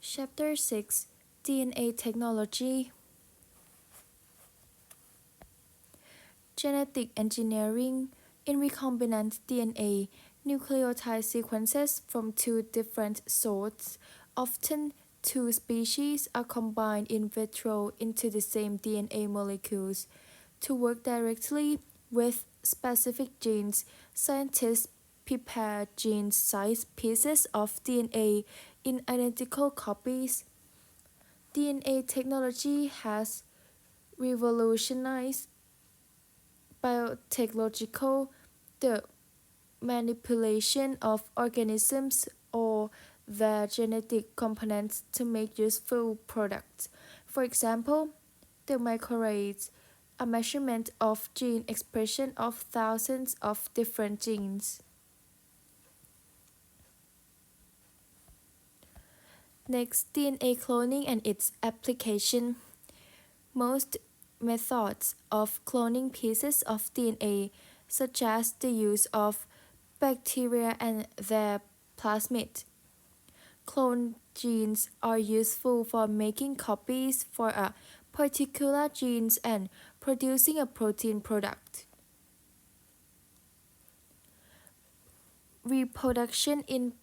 Chapter 6 DNA Technology. Genetic engineering. In recombinant DNA, nucleotide sequences from two different sources, often two species, are combined in vitro into the same DNA molecules. To work directly with specific genes, scientists prepare gene-sized pieces of DNA in identical copies. DNA technology has revolutionized biotechnological, the manipulation of organisms or their genetic components to make useful products. For example, the microarrays, a measurement of gene expression of thousands of different genes. Next, DNA cloning and its application. Most methods of cloning pieces of DNA, such as the use of bacteria and their plasmid. Clone genes are useful for making copies for a particular genes and producing a protein product. Reproduction in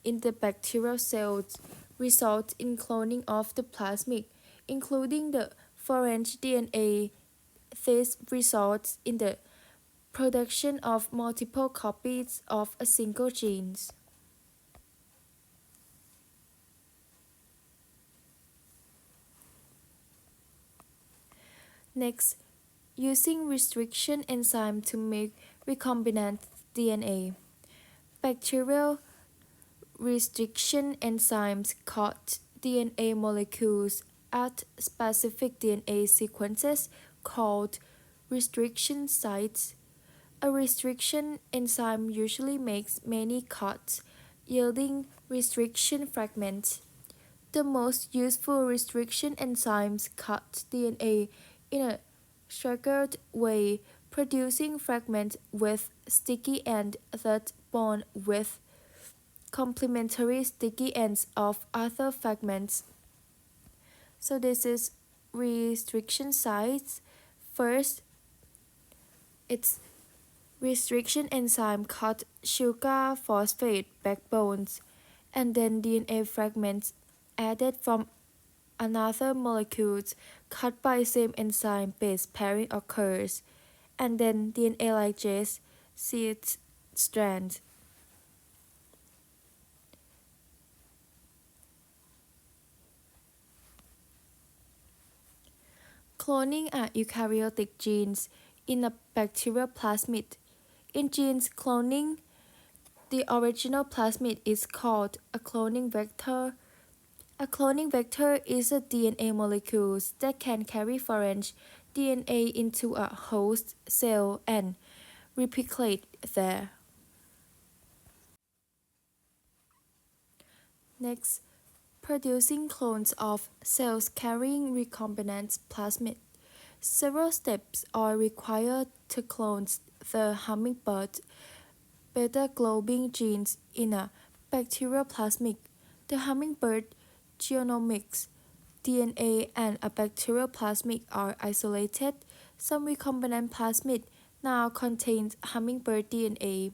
the bacterial cells results in cloning of the plasmid, including the foreign DNA. This results in the production of multiple copies of a single gene. Next, using restriction enzyme to make recombinant DNA. Bacterial restriction enzymes cut DNA molecules at specific DNA sequences called restriction sites. A restriction enzyme usually makes many cuts, yielding restriction fragments. The most useful restriction enzymes cut DNA in a staggered way, producing fragments with sticky ends that bond with complementary sticky ends of other fragments. So this is restriction sites. First, its restriction enzyme cut sugar phosphate backbones, and then DNA fragments added from another molecules cut by same enzyme base pairing occurs, and then DNA ligase seeds strands. Cloning are eukaryotic genes in a bacterial plasmid. In genes cloning, the original plasmid is called a cloning vector. A cloning vector is a DNA molecule that can carry foreign DNA into a host cell and replicate there. Next, producing clones of cells carrying recombinant plasmid. Several steps are required to clone the hummingbird beta-globin genes in a bacterial plasmid. The hummingbird genomics, DNA, and a bacterial plasmid are isolated. Some recombinant plasmid now contains hummingbird DNA.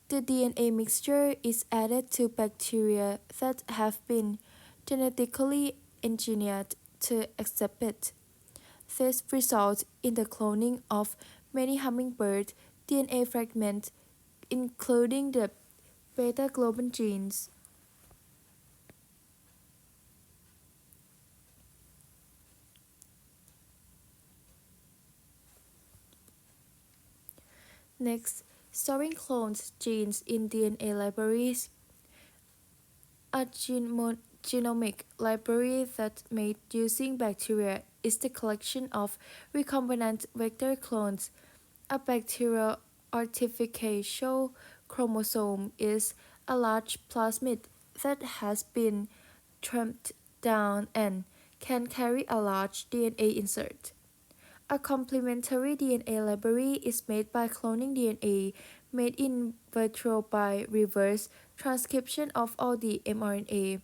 The DNA mixture is added to bacteria that have been genetically engineered to accept it. This results in the cloning of many hummingbird DNA fragments, including the beta-globin genes. Next, storing cloned genes in DNA libraries. A genomic library that's made using bacteria is the collection of recombinant vector clones. A bacterial artificial chromosome is a large plasmid that has been trimmed down and can carry a large DNA insert. A complementary DNA library is made by cloning DNA made in vitro by reverse transcription of all the mRNA.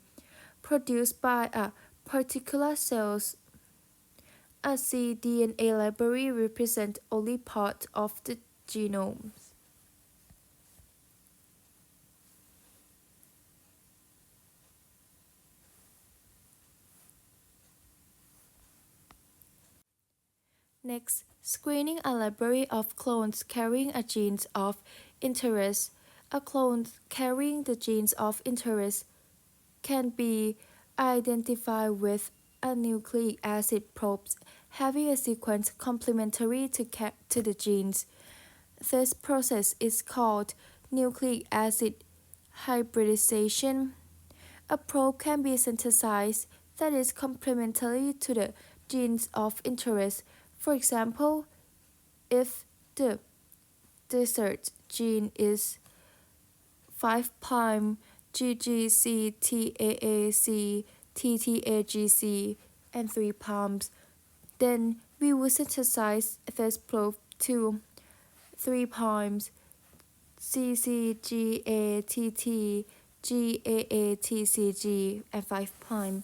produced by a particular cells. A cDNA library represents only part of the genome. Next, screening a library of clones carrying a genes of interest. A clone carrying the genes of interest can be identified with a nucleic acid probe having a sequence complementary to the genes. This process is called nucleic acid hybridization. A probe can be synthesized that is complementary to the genes of interest. For example, if the desired gene is 5' GGC TAAC TTAGC and 3', then we will synthesize this probe to 3' CCGATT GAATCG and 5'.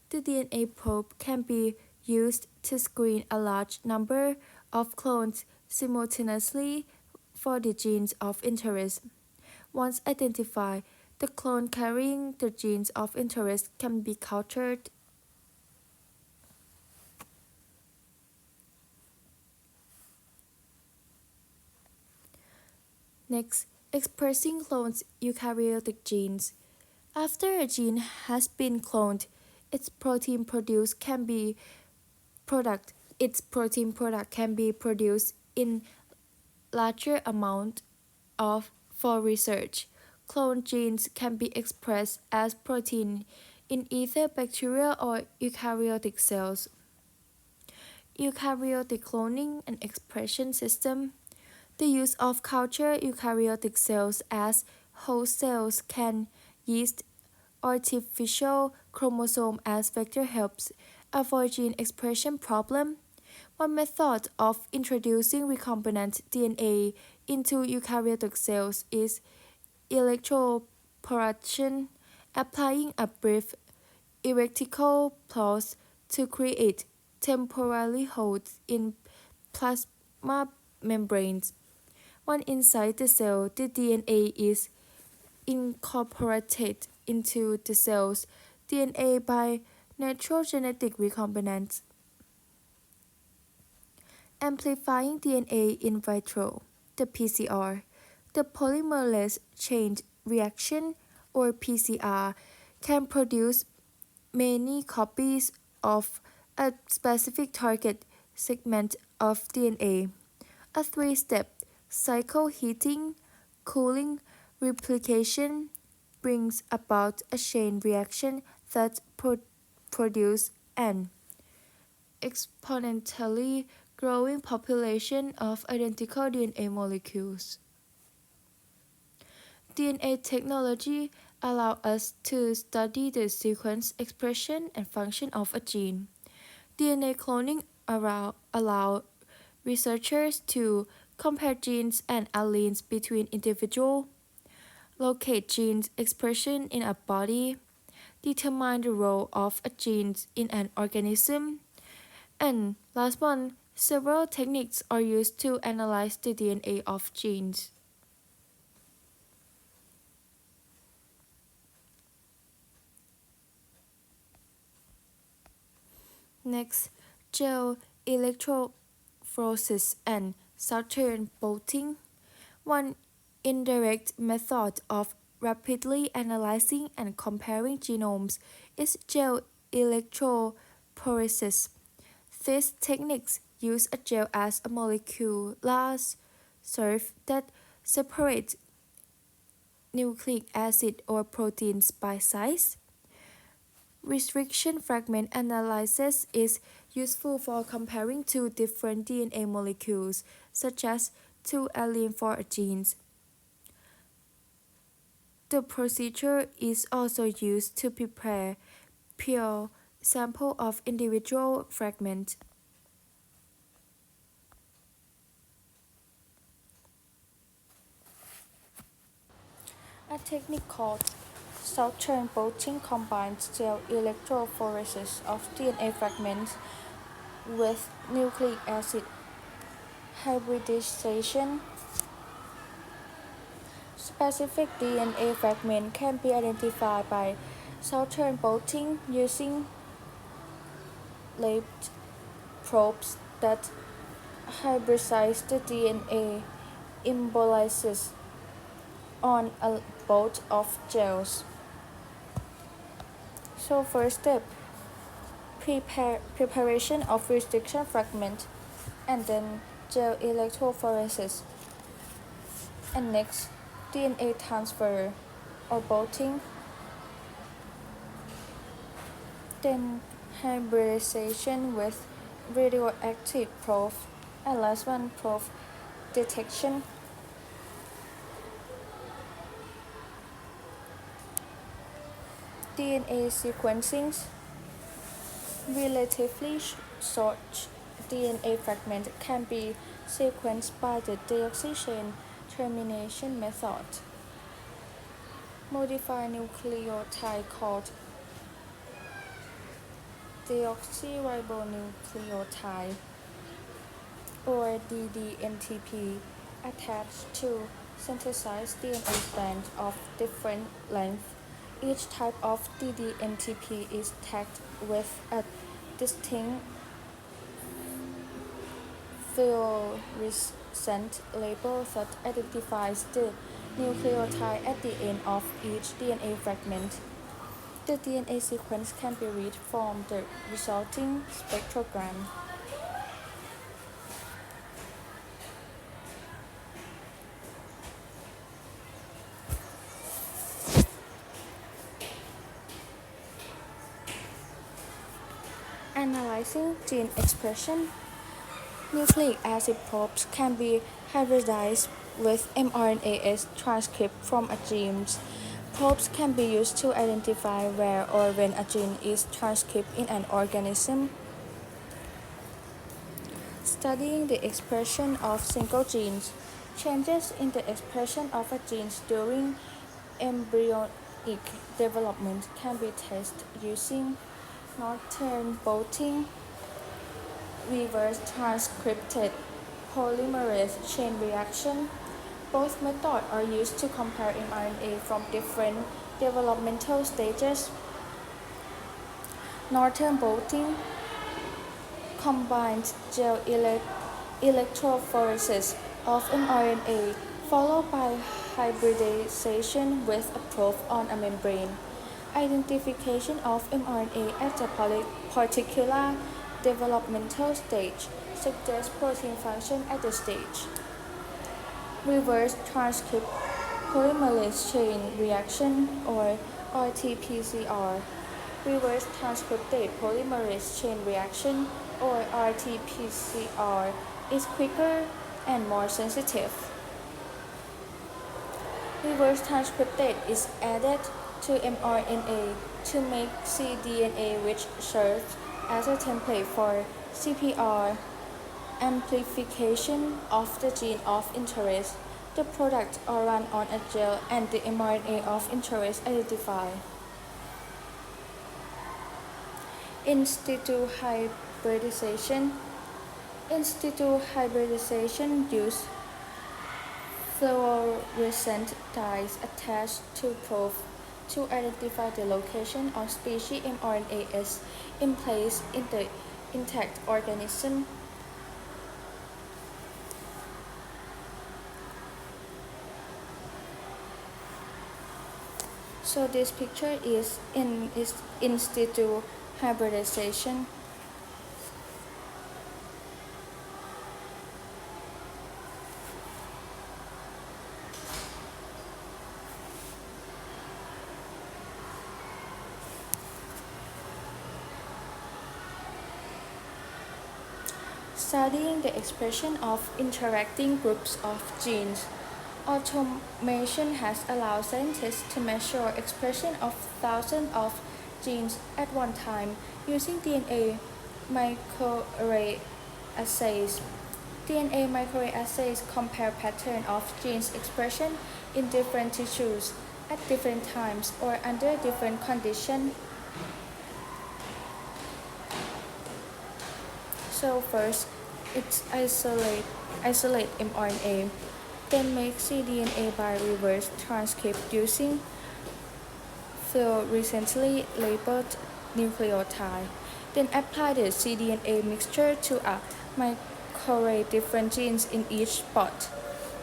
The DNA probe can be used to screen a large number of clones simultaneously for the genes of interest. Once identified, the clone carrying the genes of interest can be cultured. Next, expressing clones eukaryotic genes. After a gene has been cloned, its protein product can be produced in larger amount of for research. Cloned genes can be expressed as protein in either bacterial or eukaryotic cells. Eukaryotic cloning and expression system. The use of culture eukaryotic cells as host cells can use artificial chromosome as vector helps avoid gene expression problem. One method of introducing recombinant DNA into eukaryotic cells is electroporation, applying a brief electrical pulse to create temporary holes in plasma membranes. Once inside the cell, the DNA is incorporated into the cell's DNA by natural genetic recombinants. Amplifying DNA in vitro, the PCR. The polymerase chain reaction, or PCR, can produce many copies of a specific target segment of DNA. A three-step cycle heating, cooling, replication brings about a chain reaction that produces an exponentially growing population of identical DNA molecules. DNA technology allows us to study the sequence, expression, and function of a gene. DNA cloning allows researchers to compare genes and alleles between individuals, locate genes expression in a body, determine the role of a gene in an organism, and last one, several techniques are used to analyze the DNA of genes. Next, gel electrophoresis and Southern bolting. One indirect method of rapidly analyzing and comparing genomes is gel electrophoresis. These techniques use a gel as a molecular surface that separates nucleic acid or proteins by size. Restriction fragment analysis is useful for comparing two different DNA molecules, such as two alleles for a gene. The procedure is also used to prepare pure sample of individual fragments. A technique called Southern bolting combines gel electrophoresis of DNA fragments with nucleic acid hybridization. Specific DNA fragment can be identified by Southern bolting using labeled probes that hybridize the DNA embolysis on a bolt of gels. So first step, preparation of restriction fragment and then gel electrophoresis. And next, DNA transfer or bolting. Then hybridization with radioactive probe. And last one, probe detection. DNA sequencing. Relatively short DNA fragment can be sequenced by the deoxychain termination method. Modify nucleotide called deoxyribonucleotide or DDNTP attached to synthesized DNA strands of different length. Each type of DDNTP is tagged with a distinct fluorescent label that identifies the nucleotide at the end of each DNA fragment. The DNA sequence can be read from the resulting spectrogram. Analyzing gene expression. Nucleic acid probes can be hybridized with mRNA transcript from a gene. Probes can be used to identify where or when a gene is transcribed in an organism. Studying the expression of single genes. Changes in the expression of a gene during embryonic development can be tested using Northern bolting, reverse transcripted polymerase chain reaction. Both methods are used to compare mRNA from different developmental stages. Northern bolting combines gel electrophoresis of mRNA followed by hybridization with a probe on a membrane. Identification of mRNA at a particular developmental stage suggests protein function at the stage. Reverse transcript polymerase chain reaction or RT-PCR. Reverse transcripted polymerase chain reaction or RT-PCR is quicker and more sensitive. Reverse transcripted is added to mRNA to make cDNA, which serves as a template for CPR amplification of the gene of interest. The products are run on a gel and the mRNA of interest identified. In situ hybridization. In situ hybridization use fluorescent dyes attached to probe to identify the location of species mRNAs in place in the intact organism. So this picture is in situ hybridization. Studying the expression of interacting groups of genes. Automation has allowed scientists to measure expression of thousands of genes at one time using DNA microarray assays. DNA microarray assays compare pattern of genes expression in different tissues. at different times or under different conditions. So first, it isolate mRNA, then make cDNA by reverse transcript using fluorescently labeled nucleotide. Then apply the cDNA mixture to a microarray different genes in each spot.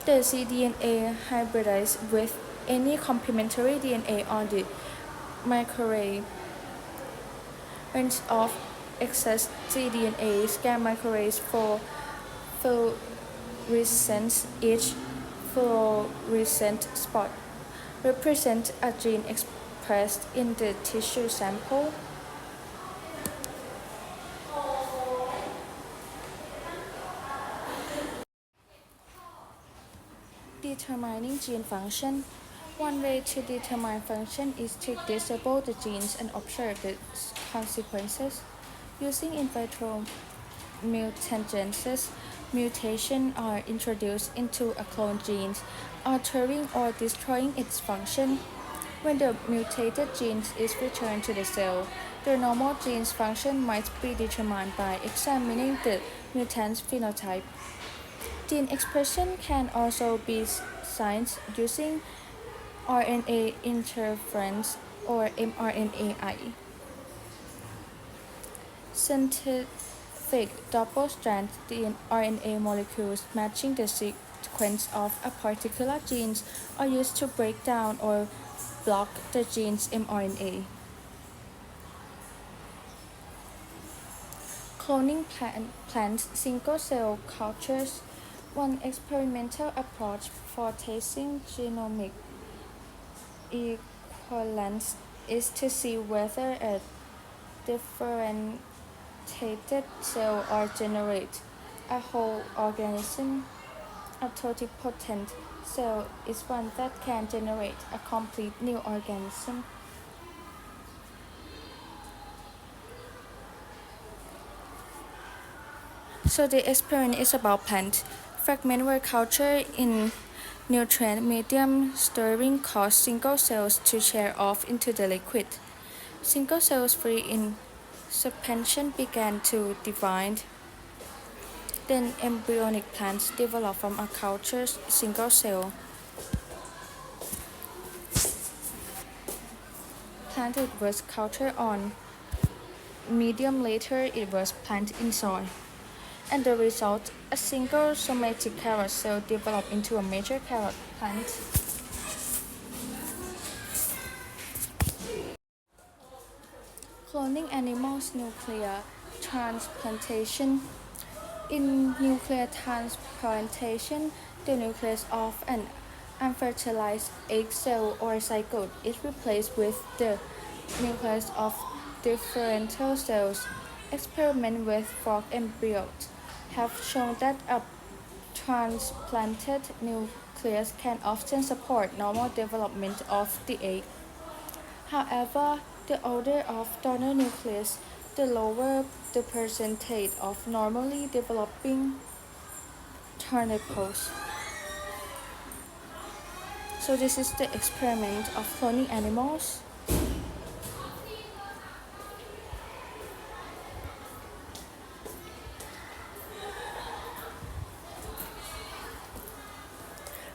The cDNA hybridizes with any complementary DNA on the microarray. Range of excess cDNA scan microarrays for fluorescence. Each fluorescent spot represents a gene expressed in the tissue sample. Determining gene function. One way to determine function is to disable the genes and observe the consequences. Using in vitro mutagenesis, mutations are introduced into a clone gene, altering or destroying its function. When the mutated gene is returned to the cell, the normal gene's function might be determined by examining the mutant's phenotype. Gene expression can also be science using RNA interference or mRNAi. Synthetic double-strand RNA molecules matching the sequence of a particular gene are used to break down or block the gene's mRNA. Cloning plant single-cell cultures. One experimental approach for testing genomic equivalence is to see whether a differentiated cell or generate a whole organism. A totipotent cell is one that can generate a complete new organism. So the experiment is about plant. Fragments were cultured in nutrient medium, stirring caused single cells to tear off into the liquid. Single cells free in suspension began to divide. Then embryonic plants developed from a cultured single cell. Planted was cultured on medium, later it was planted in soil. And the result, a single somatic carrot cell developed into a major carrot plant. Cloning animals nuclear transplantation. In nuclear transplantation, the nucleus of an unfertilized egg cell or zygote is replaced with the nucleus of differential cells. Experiments with frog embryos have shown that a transplanted nucleus can often support normal development of the egg. However, the older of donor nucleus, the lower the percentage of normally developing turniples. So this is the experiment of cloning animals.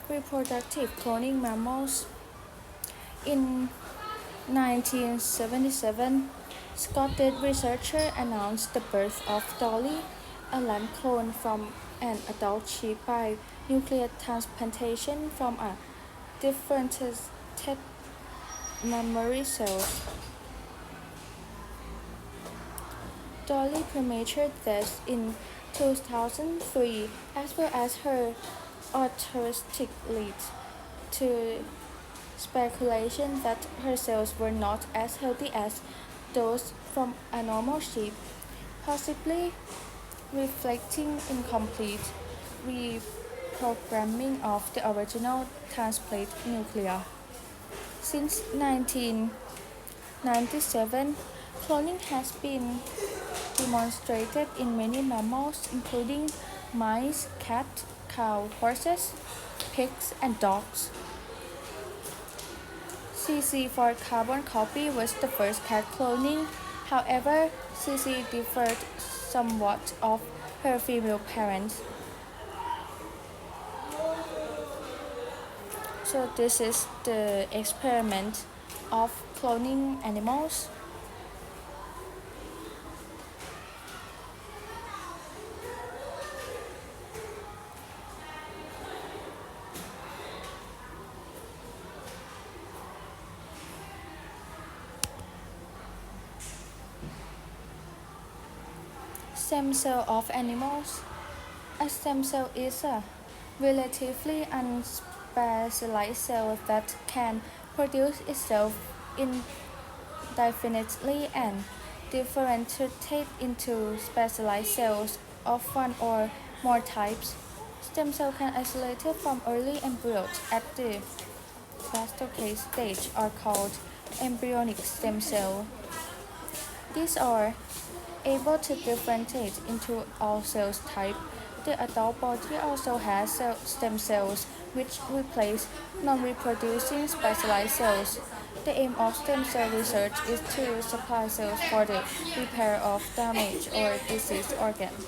Reproductive cloning mammals. In 1977, Scottish researchers announced the birth of Dolly, a lamb clone from an adult sheep by nuclear transplantation from a differentiated mammary cells. Dolly premature death in 2003, as well as her autistic lead to speculation that her cells were not as healthy as those from a normal sheep, possibly reflecting incomplete reprogramming of the original transplant nuclei. Since 1997, cloning has been demonstrated in many mammals, including mice, cats, cows, horses, pigs, and dogs. CC for carbon copy was the first cat cloning. However, CC differed somewhat of her female parents. So this is the experiment of cloning animals. Stem cell of animals. A stem cell is a relatively unspecialized cell that can produce itself indefinitely and differentiate into specialized cells of one or more types. Stem cells can isolate from early embryos at the blastocase stage are called embryonic stem cells. These are able to differentiate into all cell types. The adult body also has stem cells, which replace non-reproducing specialized cells. The aim of stem cell research is to supply cells for the repair of damaged or diseased organs.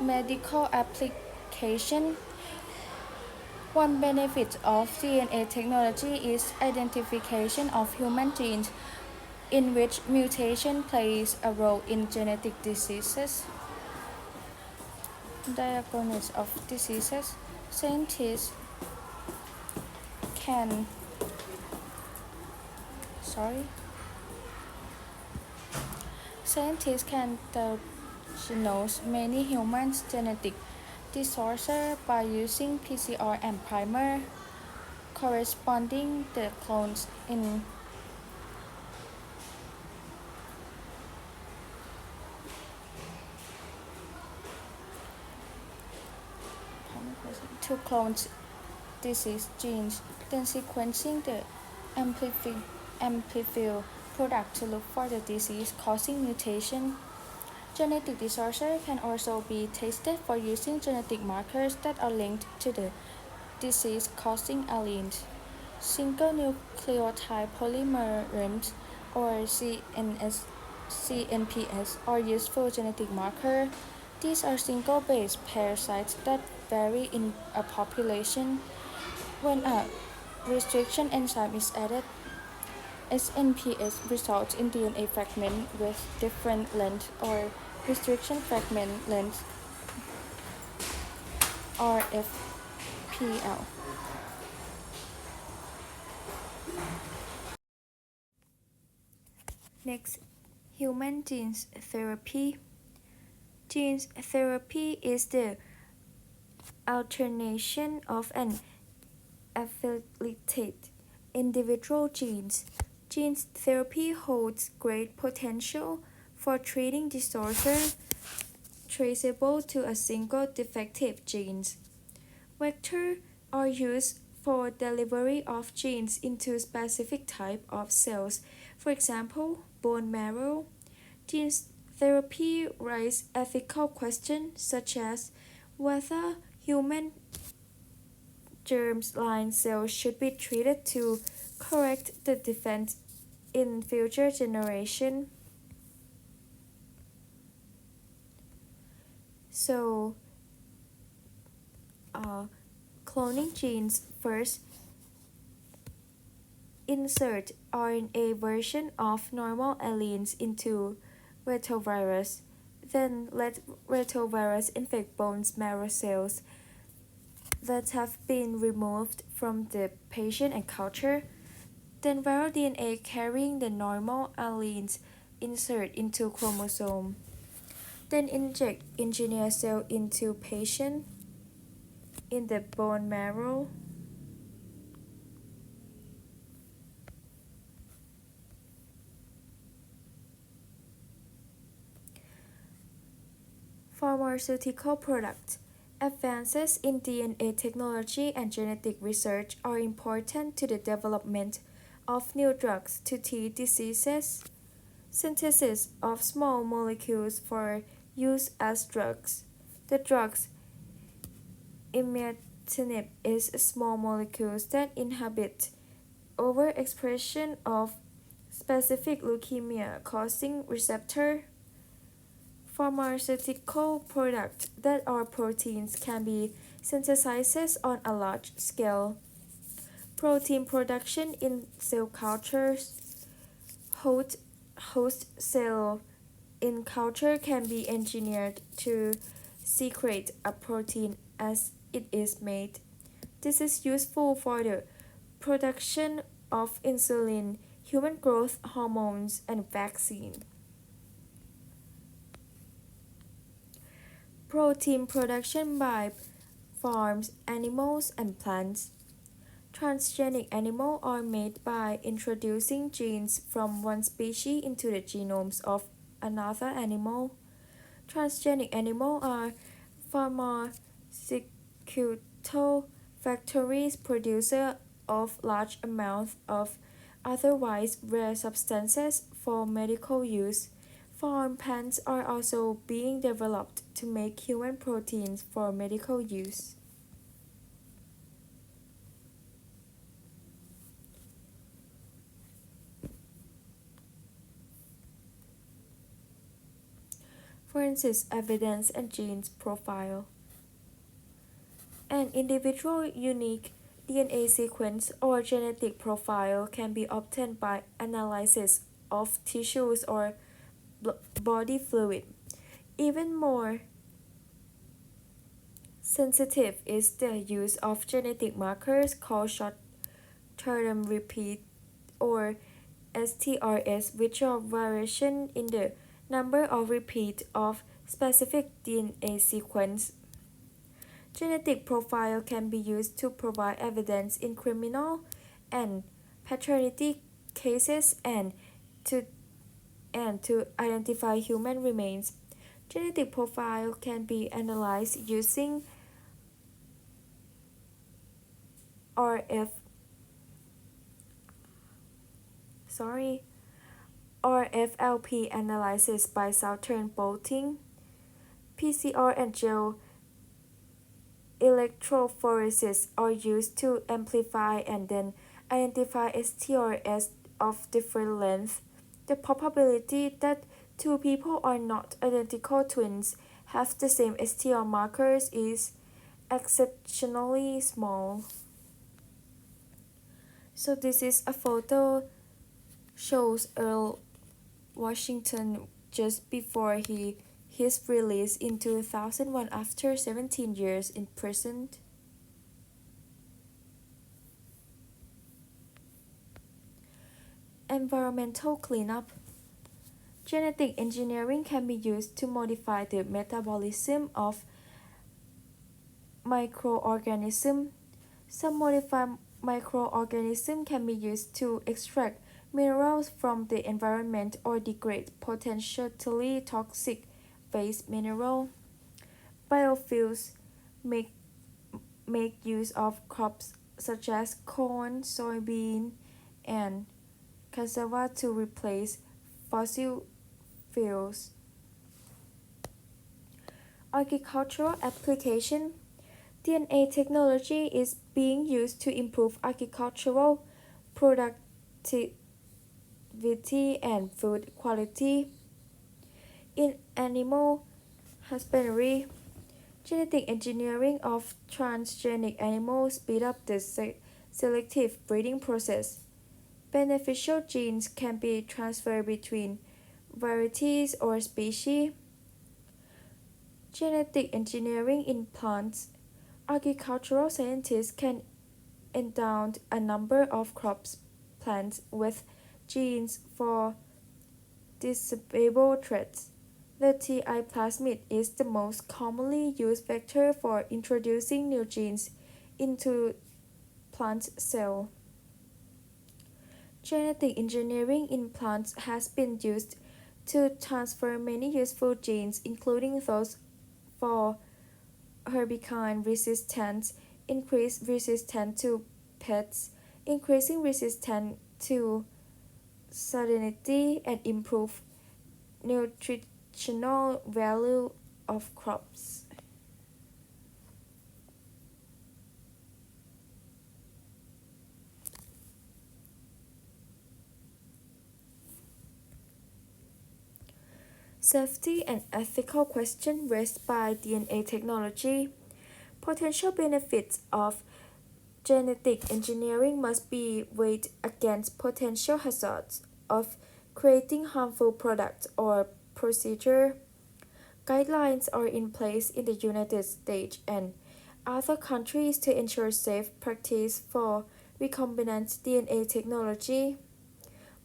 Medical application. One benefit of DNA technology is identification of human genes in which mutation plays a role in genetic diseases. Diagnosis of diseases. Scientists can diagnose many human genetic disorders by using PCR and primer corresponding the clones in to clones disease genes, then sequencing the amplified product to look for the disease-causing mutation. Genetic disorders can also be tested for using genetic markers that are linked to the disease-causing alleles. Single nucleotide polymorphs or CNPS are useful genetic markers. These are single-base parasites that vary in a population. When a restriction enzyme is added, SNPS results in DNA fragment with different length or restriction fragment length RFPL. Next, human genes therapy. Genes therapy is the alternation of an affiliated individual genes. Gene therapy holds great potential for treating disorders traceable to a single defective gene. Vectors are used for delivery of genes into specific type of cells, for example, bone marrow. Gene therapy raises ethical questions such as whether human germline cells should be treated to correct the defects in future generations. So, cloning genes first. Insert RNA version of normal alleles into retrovirus. Then let retrovirus infect bone marrow cells that have been removed from the patient and culture. Then viral DNA carrying the normal alleles insert into chromosome. Then inject engineered cell into patient in the bone marrow. Pharmaceutical products. Advances in DNA technology and genetic research are important to the development of new drugs to treat diseases. Synthesis of small molecules for use as drugs. The drugs imatinib is small molecules that inhibit overexpression of specific leukemia causing receptor. Pharmaceutical products that are proteins can be synthesized on a large scale. Protein production in cell cultures. Host cell in culture can be engineered to secrete a protein as it is made. This is useful for the production of insulin, human growth hormones, and vaccine. Protein production by farms, animals, and plants. Transgenic animals are made by introducing genes from one species into the genomes of another animal. Transgenic animals are pharmaceutical factories producer of large amounts of otherwise rare substances for medical use. Farm plants are also being developed to make human proteins for medical use. Forensic evidence and genes profile. An individual unique DNA sequence or genetic profile can be obtained by analysis of tissues or body fluid. Even more sensitive is the use of genetic markers called short-term repeat or STRs, which are variation in the number of repeats of specific DNA sequence. Genetic profile can be used to provide evidence in criminal and paternity cases and to identify human remains. Genetic profile can be analyzed using RF RFLP analysis by Southern bolting. PCR and gel electrophoresis are used to amplify and then identify STRs of different lengths. The probability that two people are not identical twins have the same STR markers is exceptionally small. So this is a photo shows Earl Washington just before his release in 2001 after 17 years in prison. Environmental cleanup. Genetic engineering can be used to modify the metabolism of microorganisms. Some modified microorganisms can be used to extract minerals from the environment or degrade potentially toxic waste mineral. Biofuels make, make use of crops such as corn, soybean, and cassava to replace fossil fuels. Agricultural application. DNA technology is being used to improve agricultural productivity and food quality. In animal husbandry, genetic engineering of transgenic animals speed up the selective breeding process. Beneficial genes can be transferred between varieties or species. Genetic engineering in plants. Agricultural scientists can endow a number of crops plants with genes for disable traits. The TI plasmid is the most commonly used vector for introducing new genes into plant cell. Genetic engineering in plants has been used to transfer many useful genes, including those for hurricane resistance, increased resistance to pests, increasing resistance to salinity, and improve nutritional value of crops. Safety and ethical questions raised by DNA technology. Potential benefits of genetic engineering must be weighed against potential hazards of creating harmful products or procedure. Guidelines are in place in the United States and other countries to ensure safe practice for recombinant DNA technology.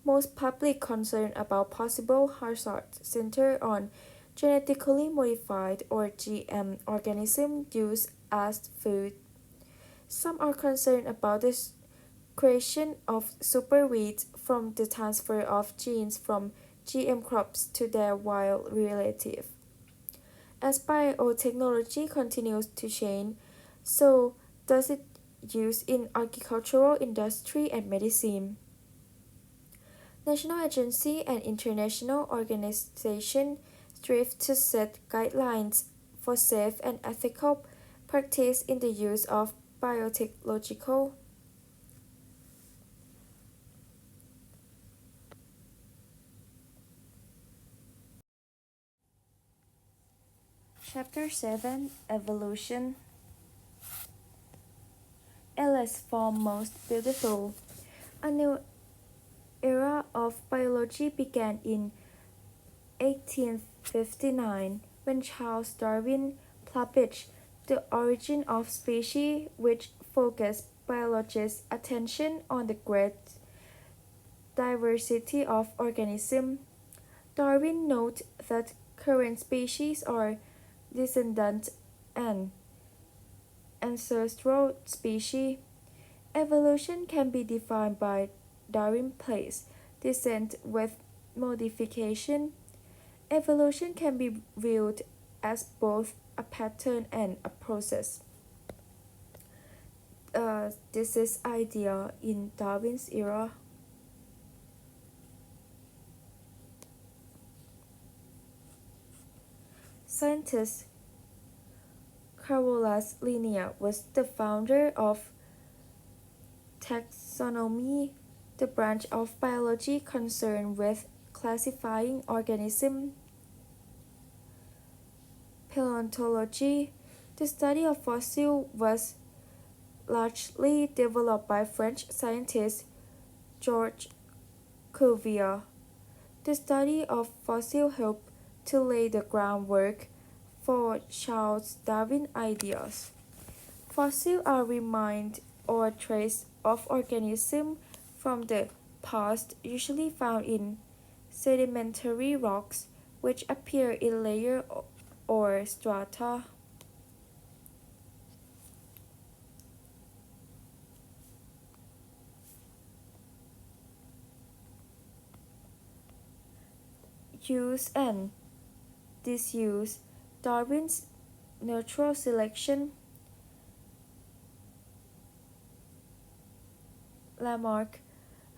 Most public concern about possible hazards center on genetically modified or GM organisms used as food. Some are concerned about the creation of superweeds from the transfer of genes from GM crops to their wild relative. As biotechnology continues to change, so does its use in agricultural industry and medicine. National agencies and international organizations strive to set guidelines for safe and ethical practice in the use of biotechnological. Chapter 7 Evolution Alice form most beautiful. A new era of biology began in 1859 when Charles Darwin published The Origin of Species, which focused biologists' attention on the great diversity of organisms. Darwin noted that current species are descendant and ancestral species. Evolution can be defined by Darwin place descent with modification. Evolution can be viewed as both a pattern and a process. This is idea in Darwin's era. Scientist Carolus Linnaeus was the founder of taxonomy, the branch of biology concerned with classifying organisms. Paleontology, the study of fossils, was largely developed by French scientist Georges Cuvier. The study of fossils helped to lay the groundwork for Charles Darwin's ideas. Fossils are remains or traces of organisms from the past, usually found in sedimentary rocks, which appear in layers or strata. Use and disuse. Darwin's natural selection. Lamarck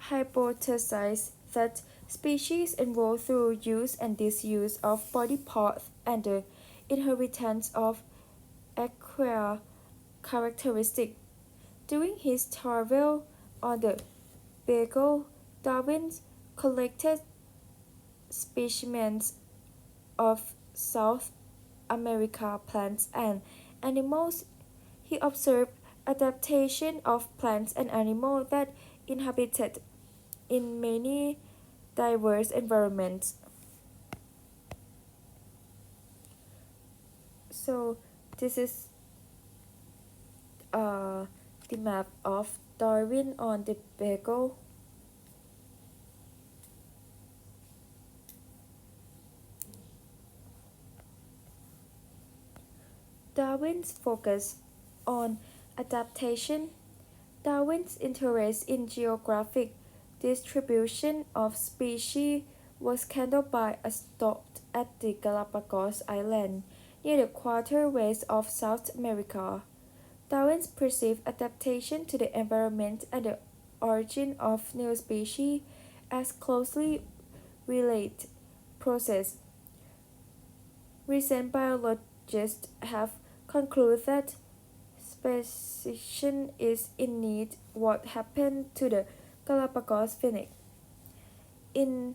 hypothesized that species evolve through use and disuse of body parts and the inheritance of acquired characteristics. During his travel on the Beagle, Darwin collected specimens of South America plants and animals. He observed adaptation of plants and animals that inhabited in many diverse environments. So this is the map of Darwin on the Beagle. Darwin's focus on adaptation. Darwin's interest in geographic distribution of species was kindled by a stop at the Galapagos Islands near the equator west of South America. Darwin's perceived adaptation to the environment and the origin of new species as closely related processes. Recent biologists have concluded that speciation is indeed what happened to the Galapagos phoenix. In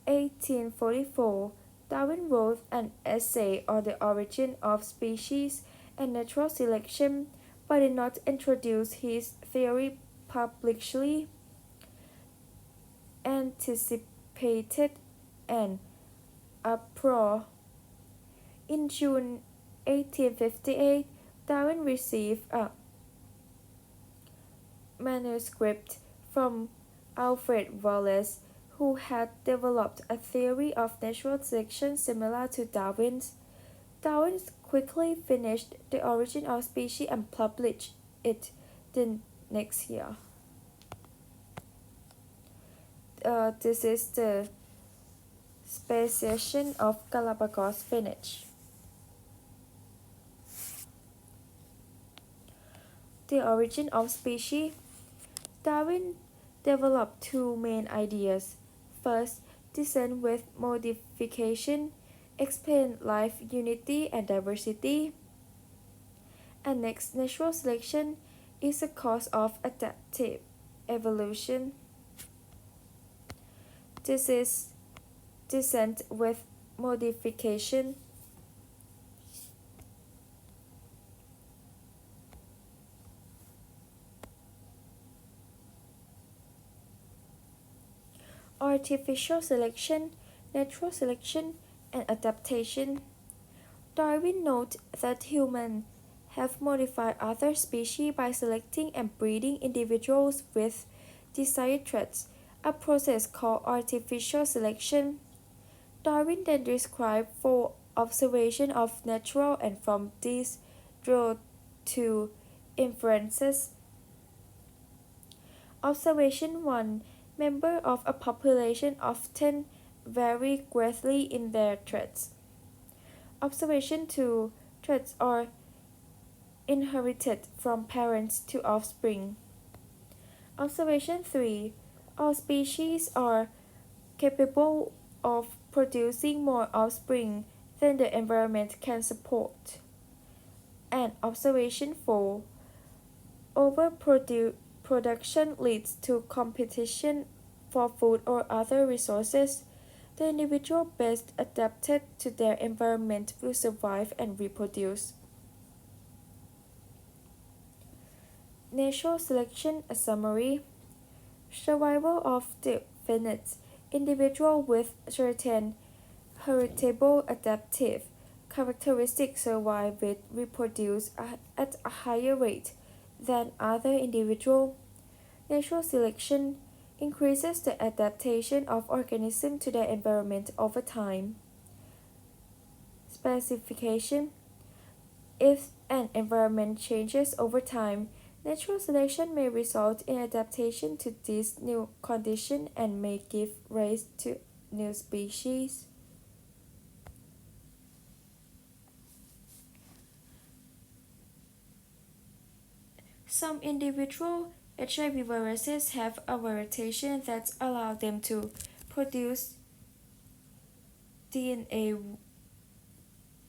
1844, Darwin wrote an essay on the origin of species and natural selection, but did not introduce his theory publicly. Anticipated an uproar. In June 1858, Darwin received a manuscript from Alfred Wallace, who had developed a theory of natural selection similar to Darwin's. Darwin quickly finished The Origin of Species and published it the next year. This is the speciation of Galapagos phoenix. The origin of species. Darwin developed two main ideas. First, descent with modification, explain life unity and diversity. And next, natural selection is a cause of adaptive evolution. This is descent with modification. Artificial selection, natural selection, and adaptation. Darwin noted that humans have modified other species by selecting and breeding individuals with desired traits, a process called artificial selection. Darwin then described four observations of nature and from these drew two inferences. Observation 1. Members of a population often vary greatly in their traits. Observation 2. Traits are inherited from parents to offspring. Observation 3. All species are capable of producing more offspring than the environment can support. And observation 4. Overproduction leads to competition for food or other resources. The individual best adapted to their environment will survive and reproduce. Natural selection, a summary. Survival of the fittest. Individuals with certain heritable adaptive characteristics survive and reproduce at a higher rate than other individuals. Natural selection increases the adaptation of organisms to their environment over time. Specification. If an environment changes over time, natural selection may result in adaptation to these new conditions and may give rise to new species. Some individual HIV viruses have a variation that allows them to produce DNA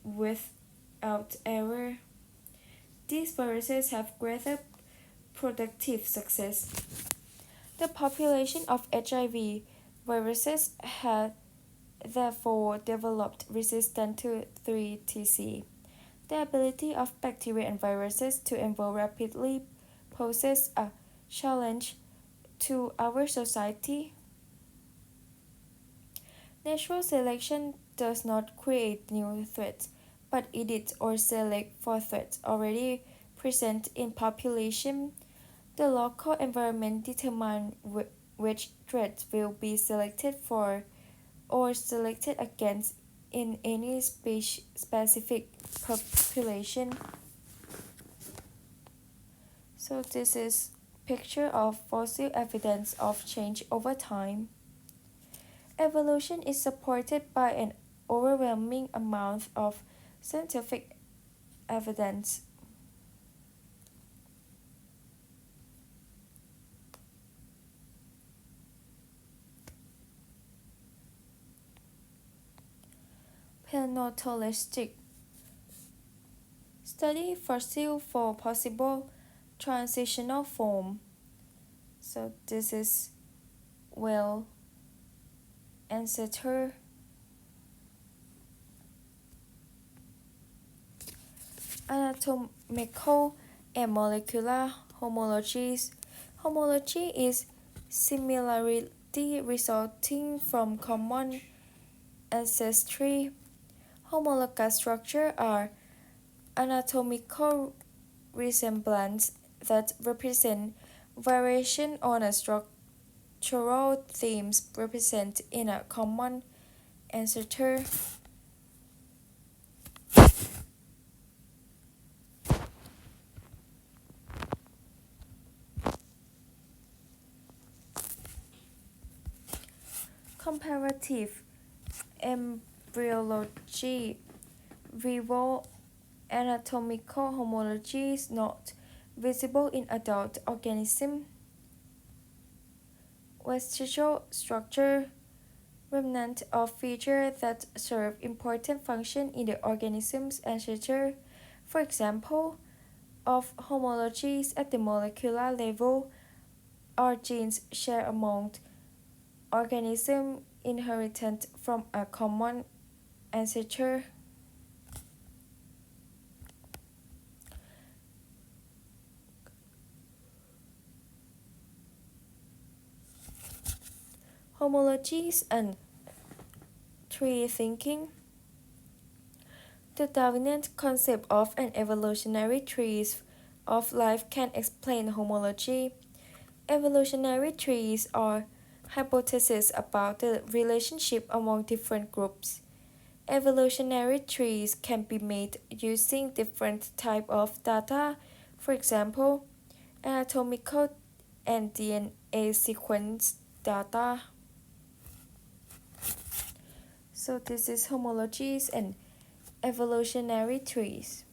without error. These viruses have greater productive success. The population of HIV viruses had therefore developed resistance to 3TC. The ability of bacteria and viruses to evolve rapidly poses a challenge to our society. Natural selection does not create new threats, but edits or select for threats already present in population. The local environment determines which threats will be selected for or selected against in any specific population. So this is picture of fossil evidence of change over time. Evolution is supported by an overwhelming amount of scientific evidence. Paleontologic study fossil for possible transitional form. So this is whale ancestor. Anatomical and molecular homologies. Homology is similarity resulting from common ancestry. Homologous structures are anatomical resemblance that represent variation on a structural themes represent in a common ancestor. Comparative embryology reveals anatomical homologies not visible in adult organisms. Vestigial structure, remnant of features that serve important functions in the organism's ancestor. For example, of homologies at the molecular level are genes shared among organisms inherited from a common ancestor. Homologies and tree thinking. The Darwinian concept of an evolutionary tree of life can explain homology. Evolutionary trees are hypotheses about the relationship among different groups. Evolutionary trees can be made using different types of data, for example, anatomical and DNA sequence data. So this is homologies and evolutionary trees.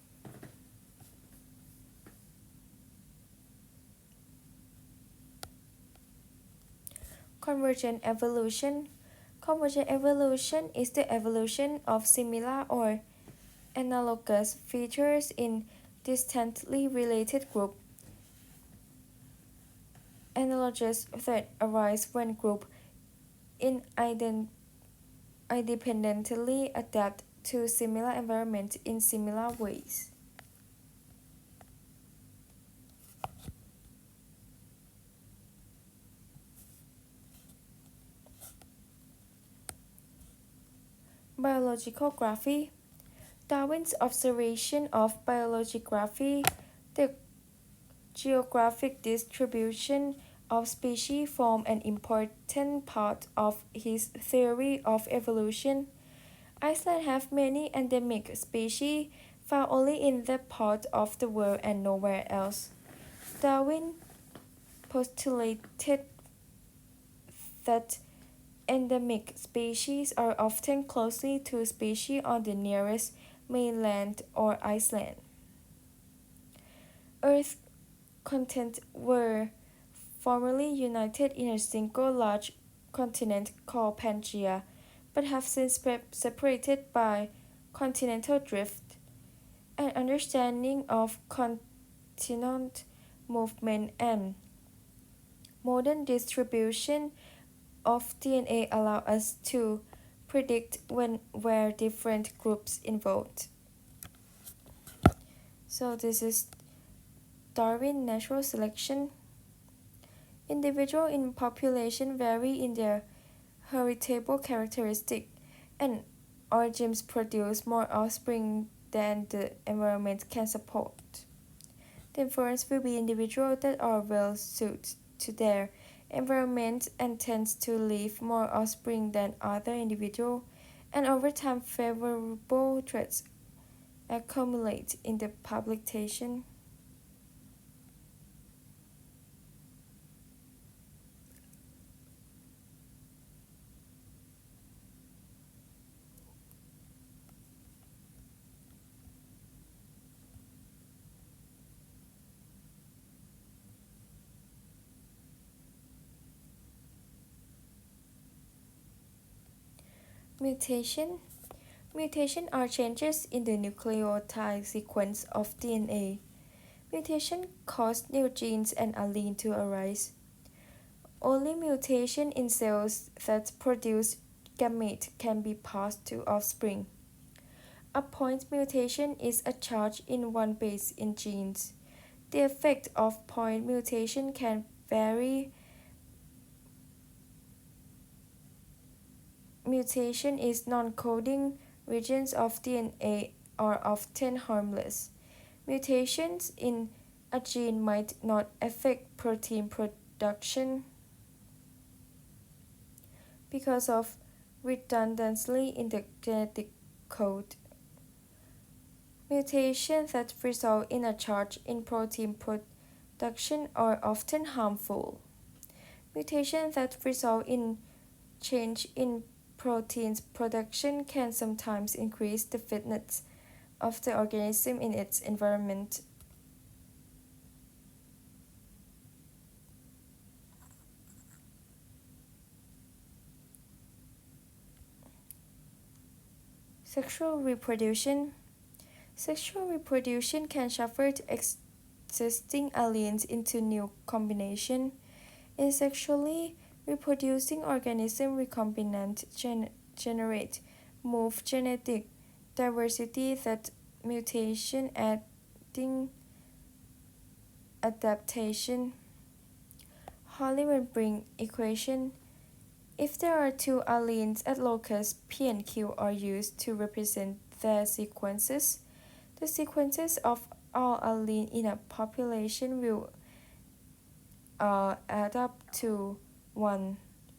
Convergent evolution. Convergent evolution is the evolution of similar or analogous features in distantly related groups. Analogous that arise when groups independently adapt to similar environments in similar ways. Biologicography. Darwin's observation of biologicography, the geographic distribution of species, form an important part of his theory of evolution. Iceland has many endemic species found only in that part of the world and nowhere else. Darwin postulated that endemic species are often closely to species on the nearest mainland or Iceland. Earth's contents were formerly united in a single large continent called Pangaea, but have since separated by continental drift. An understanding of continent movement and modern distribution of DNA allow us to predict where different groups involved. So this is Darwin natural selection. Individuals in population vary in their heritable characteristics, and organisms produce more offspring than the environment can support. The inference will be individuals that are well suited to their environment and tends to leave more offspring than other individuals, and over time favorable traits accumulate in the population. Mutation. Mutation are changes in the nucleotide sequence of DNA. Mutation cause new genes and allele to arise. Only mutation in cells that produce gamete can be passed to offspring. A point mutation is a charge in one base in genes. The effect of point mutation can vary. Mutation is non-coding regions of DNA are often harmless. Mutations in a gene might not affect protein production because of redundancy in the genetic code. Mutations that result in a charge in protein production are often harmful. Mutations that result in change in protein production can sometimes increase the fitness of the organism in its environment. Sexual reproduction. Sexual reproduction can shuffle existing alleles into new combination. In sexually reproducing organisms, recombinant generate move genetic diversity that mutation adding adaptation. Hollywood-Bring equation. If there are two alleles at locus P and Q are used to represent their sequences, the sequences of all alleles in a population will add up to 1,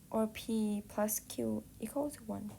or P plus Q equals 1.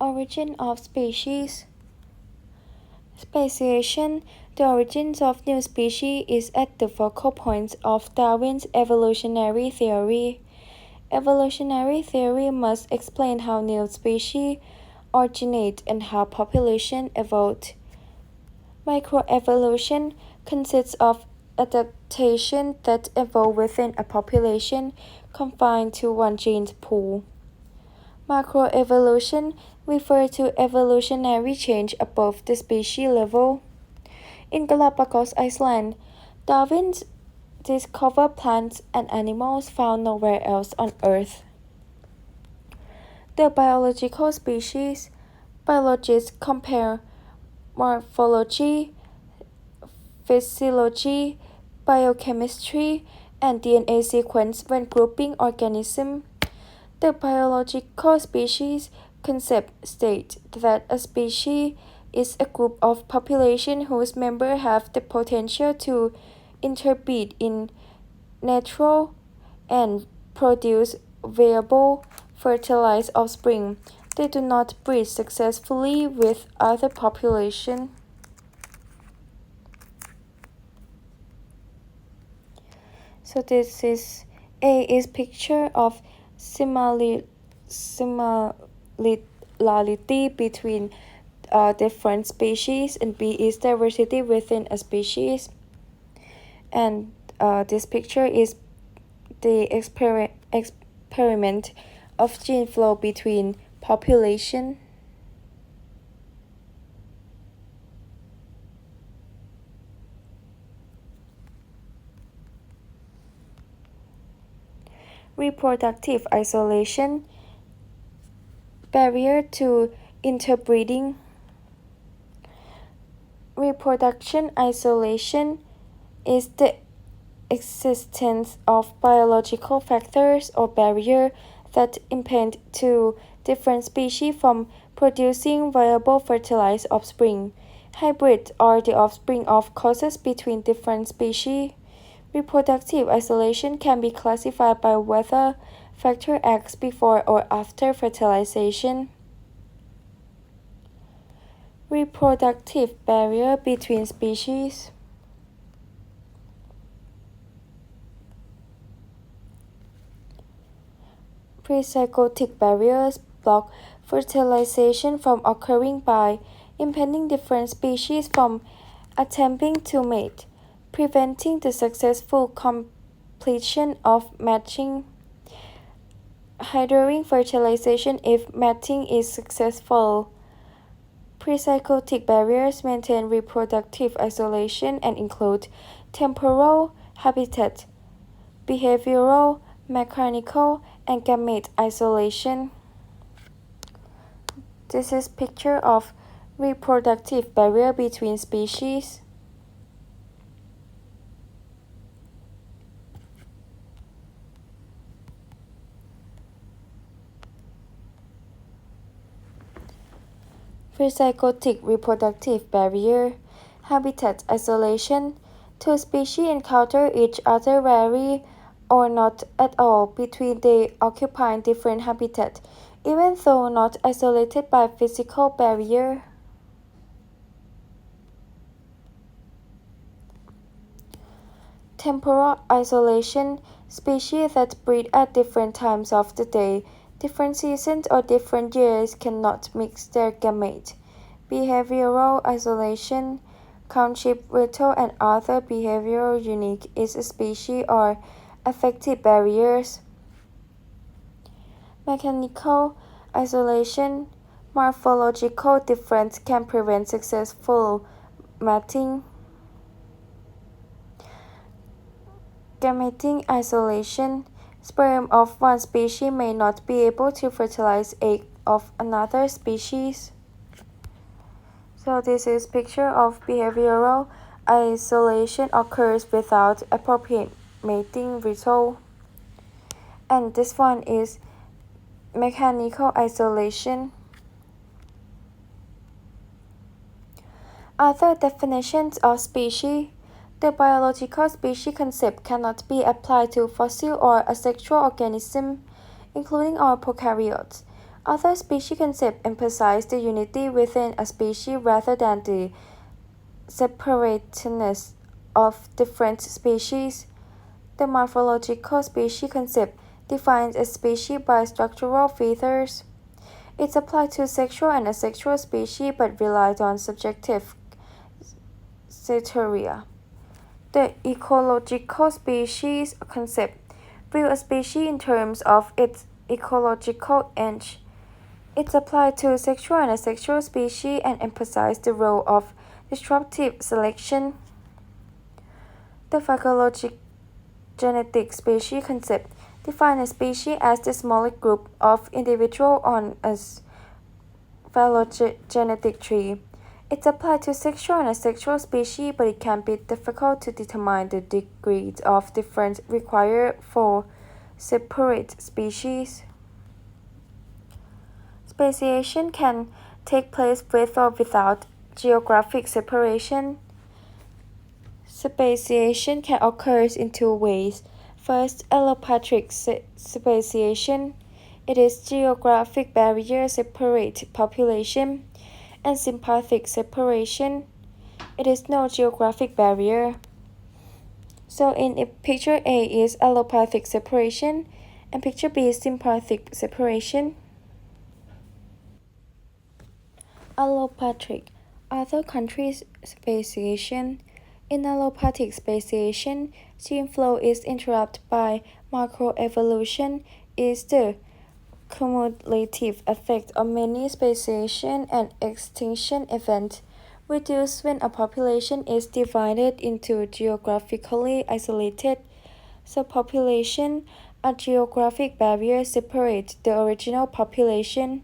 Origin of species. Speciation. The origins of new species is at the focal point of Darwin's evolutionary theory. Evolutionary theory must explain how new species originate and how population evolved. Microevolution consists of adaptation that evolve within a population confined to one gene pool. Macroevolution refers to evolutionary change above the species level. In Galapagos Island, Darwin discovered plants and animals found nowhere else on Earth. The biological species. Biologists compare morphology, physiology, biochemistry, and DNA sequence when grouping organisms. The biological species concept states that a species is a group of population whose members have the potential to interbreed in natural and produce viable fertilized offspring. They do not breed successfully with other populations. So this is A is picture of similarity between different species, and B is diversity within a species. And this picture is the experiment of gene flow between population. Reproductive isolation, barrier to interbreeding. Reproduction isolation is the existence of biological factors or barriers that impede to different species from producing viable fertilized offspring. Hybrids are the offspring of crosses between different species. Reproductive isolation can be classified by whether factor acts before or after fertilization. Reproductive barrier between species. Prezygotic barriers block fertilization from occurring by impeding different species from attempting to mate, preventing the successful completion of matching. Hindering fertilization if mating is successful. Prezygotic barriers maintain reproductive isolation and include temporal, habitat, behavioral, mechanical, and gamete isolation. This is picture of reproductive barrier between species. Prezygotic reproductive barrier. Habitat isolation. Two species encounter each other rarely or not at all between they occupying different habitats, even though not isolated by physical barrier. Temporal isolation. Species that breed at different times of the day, different seasons, or different years cannot mix their gamete. Behavioral isolation. Courtship, ritual, and other behavioral unique is a species or affected barriers. Mechanical isolation. Morphological difference can prevent successful mating. Gametic isolation. Sperm of one species may not be able to fertilize egg of another species. So this is picture of behavioral isolation occurs without appropriate mating ritual. And this one is mechanical isolation. Other definitions of species. The biological species concept cannot be applied to fossil or asexual organisms, including all prokaryotes. Other species concepts emphasize the unity within a species rather than the separateness of different species. The morphological species concept defines a species by structural features. It's applied to sexual and asexual species but relies on subjective criteria. The ecological species concept views a species in terms of its ecological age. It's applied to sexual and asexual species and emphasizes the role of disruptive selection. The phylogenetic species concept defines a species as the smallest group of individuals on a phylogenetic tree. It's applied to sexual and asexual species, but it can be difficult to determine the degree of difference required for separate species. Speciation can take place with or without geographic separation. Speciation can occur in two ways. First, allopathic speciation. It is geographic barrier separate population, and sympatric separation. It is no geographic barrier. So in picture A is allopathic separation, and picture B is sympatric separation. Allopathic. Other countries' speciation. In allopathic speciation, gene flow is interrupted by macroevolution. Is the cumulative effect of many speciation and extinction events reduced when a population is divided into geographically isolated subpopulation. A geographic barrier separates the original population.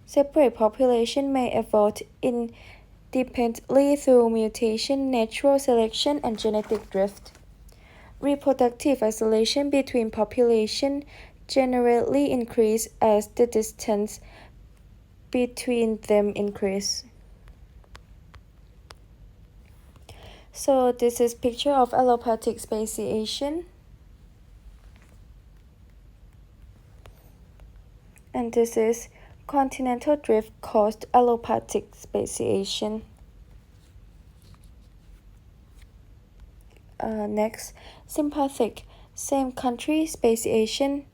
Separate population may evolve independently through mutation, natural selection, and genetic drift. Reproductive isolation between populations generally increase as the distance between them increase. So this is picture of allopathic speciation. And this is continental drift caused allopathic speciation. Next, sympatric, same country speciation.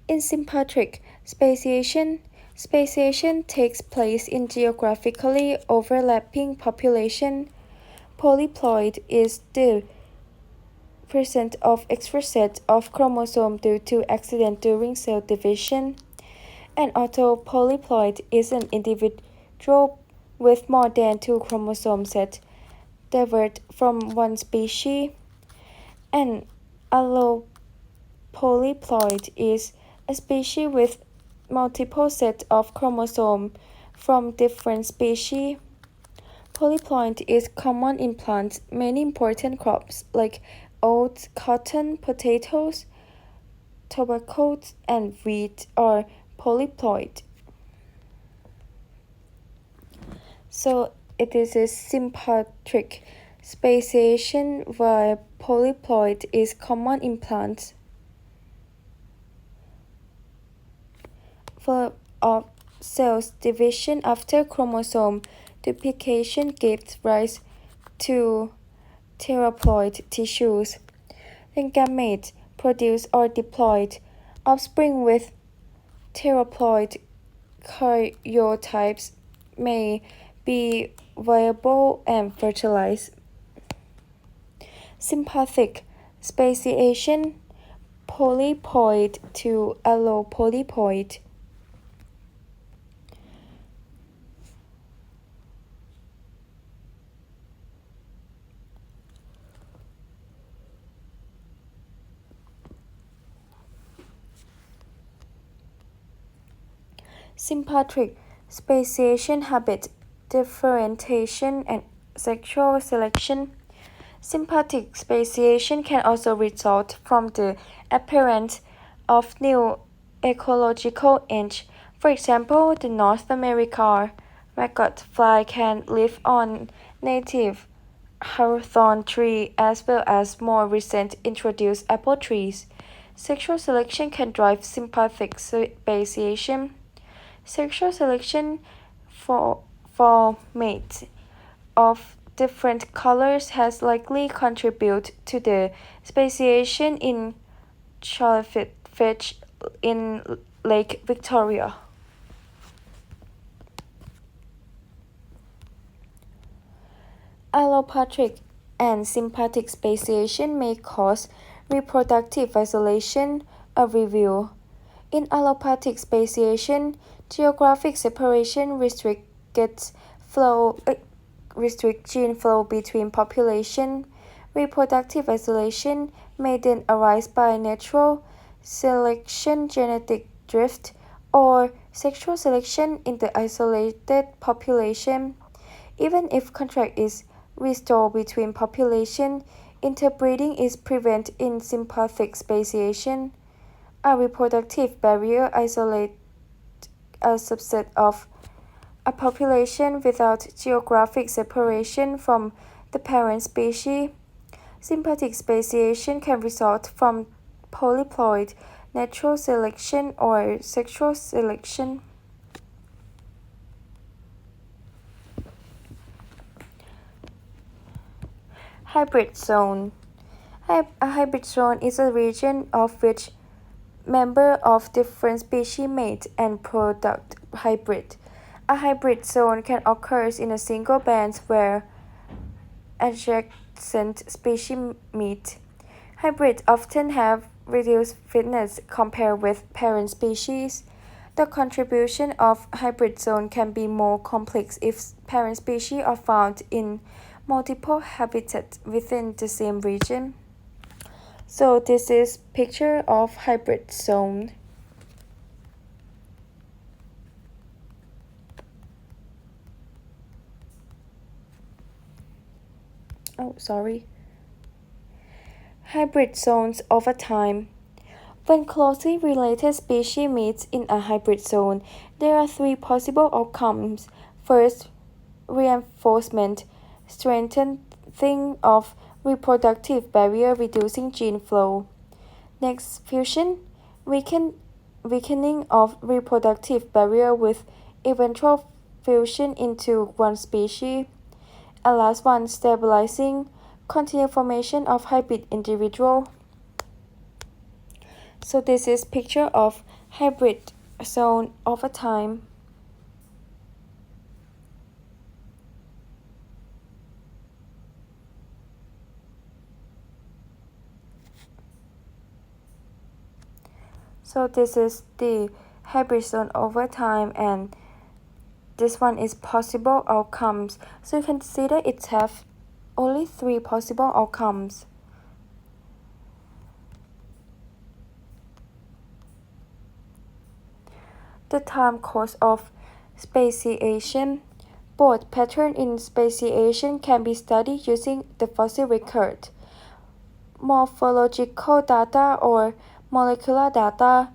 In sympatric speciation, speciation takes place in geographically overlapping population. Polyploid is the presence of extra set of chromosome due to accident during cell division. An autopolyploid is an individual with more than two chromosome sets diverged from one species. An allopolyploid is a species with multiple sets of chromosomes from different species. Polyploid is common in plants. Many important crops like oats, cotton, potatoes, tobacco, and wheat are polyploid. So it is a sympatric speciation where polyploid is common in plants. For cells division after chromosome duplication gives rise to tetraploid tissues. Then gametes produce or diploid offspring with tetraploid karyotypes may be viable and fertilized. Sympatric speciation polyploid to allopolyploid. Sympatric speciation habit, differentiation, and sexual selection. Sympatric speciation can also result from the appearance of new ecological age. For example, the North America maggot fly can live on native hawthorn tree as well as more recent introduced apple trees. Sexual selection can drive sympatric speciation. Sexual selection for mates of different colors has likely contributed to the speciation in shellfish in Lake Victoria. Allopathic and sympathetic speciation may cause reproductive isolation. A review. In allopathic speciation, geographic separation restricts restrict gene flow between population. Reproductive isolation may then arise by natural selection, genetic drift, or sexual selection in the isolated population. Even if contact is restored between population, interbreeding is prevented in sympathetic speciation. A reproductive barrier isolates a subset of a population without geographic separation from the parent species. Sympathetic speciation can result from polyploid, natural selection, or sexual selection. Hybrid zone. A hybrid zone is a region of which members of different species mate and product hybrid. A hybrid zone can occur in a single band where adjacent species meet. Hybrids often have reduced fitness compared with parent species. The contribution of hybrid zone can be more complex if parent species are found in multiple habitats within the same region. So this is picture of hybrid zone. Oh, sorry. Hybrid zones over time. When closely related species meet in a hybrid zone, there are three possible outcomes. First, reinforcement, strengthening of reproductive barrier, reducing gene flow. Next, fusion, weakening of reproductive barrier with eventual fusion into one species. And last one, stabilizing, continued formation of hybrid individual. So this is picture of hybrid zone over time. So this is the hybrid zone over time, and this one is possible outcomes. So you can see that it have only three possible outcomes. The time course of speciation. Both pattern in speciation can be studied using the fossil record, morphological data, or molecular data.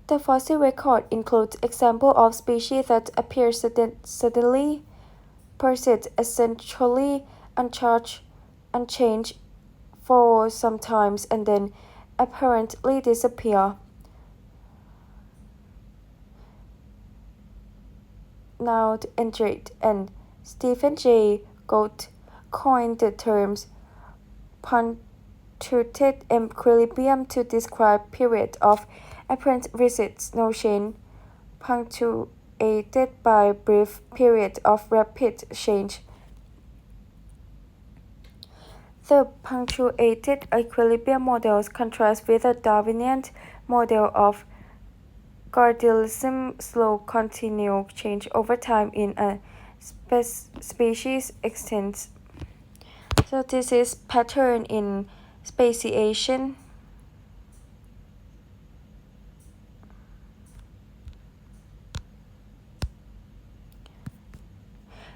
The fossil record includes examples of species that appear suddenly, persist essentially unchanged for some time, and then apparently disappear. Now, Andrew and Stephen J. Gould coined the terms punctuated equilibrium to describe period of apparent resist no change, punctuated by brief period of rapid change. The punctuated equilibrium models contrast with the Darwinian model of Gardism, slow continual change over time in a species extent. So this is pattern in speciation.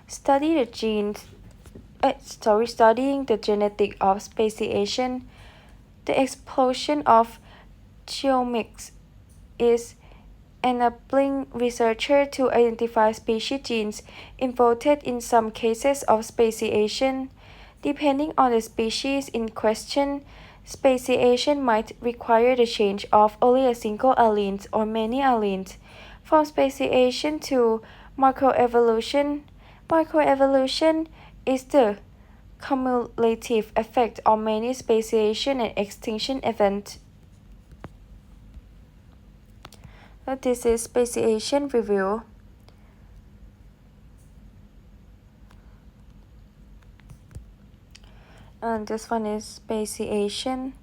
Studying the genetic of speciation. The explosion of genomics is enabling researchers to identify species genes involved in some cases of speciation. Depending on the species in question, speciation might require the change of only a single allele or many alleles. From speciation to microevolution. Microevolution is the cumulative effect of many speciation and extinction events. So this is speciation review. And this one is speciation.